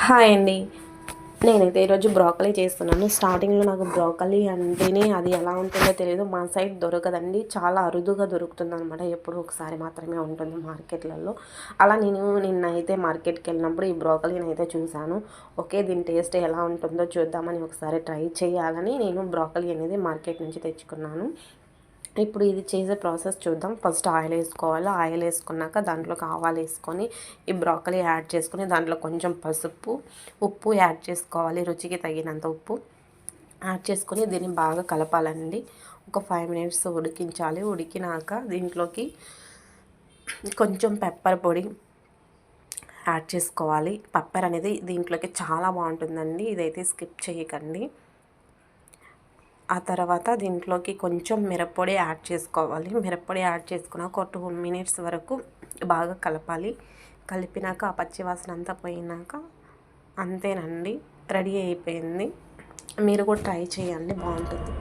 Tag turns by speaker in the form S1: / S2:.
S1: Hi అండి. నేనైతే ఈరోజు బ్రోకలీ చేస్తున్నాను. స్టార్టింగ్‌లో నాకు బ్రోకలీ అంటేనే అది ఎలా ఉంటుందో తెలీదు. మా సైడ్ దొరకదండి. చాలా అరుదుగా దొరుకుతుందనమాట. ఎప్పుడో ఒకసారి మాత్రమే ఉంటుంది మార్కెట్‌లలో. అలా నేను నిన్నైతే మార్కెట్‌కెళ్ళినప్పుడు ఈ బ్రోకలీనైతే చూశాను. ఓకే. దీని టేస్ట్ ఎలా ఉంటుందో చూద్దామని ఒకసారి ట్రై చేయాలని నేను బ్రోకలీ అనేది మార్కెట్ నుంచి తెచ్చుకున్నాను. ఇప్పుడు ఇది చేసే ప్రాసెస్ చూద్దాం. ఫస్ట్ ఆయిల్ వేసుకోవాలి. ఆయిల్ వేసుకున్నాక దాంట్లోకి ఆవాలు వేసుకొని ఈ బ్రోకలీ యాడ్ చేసుకొని దాంట్లో కొంచెం పసుపు, ఉప్పు యాడ్ చేసుకోవాలి. రుచికి తగినంత ఉప్పు యాడ్ చేసుకొని దీన్ని బాగా కలపాలండి. ఒక 5 మినిట్స్ ఉడికించాలి. ఉడికినాక దీంట్లోకి కొంచెం పెప్పర్ పొడి యాడ్ చేసుకోవాలి. పెప్పర్ అనేది దీంట్లోకి చాలా బాగుంటుందండి. ఇదైతే స్కిప్ చేయకండి. ఆ తర్వాత దీంట్లోకి కొంచెం మిరప్పొడి యాడ్ చేసుకోవాలి. మిరప్పొడి యాడ్ చేసుకున్నాక ఒక 2 మినిట్స్ వరకు బాగా కలపాలి. కలిపినాక ఆ పచ్చివాసన అంతా పోయినాక అంతేనండి, రెడీ అయిపోయింది. మీరు కూడా ట్రై చేయండి, బాగుంటుంది.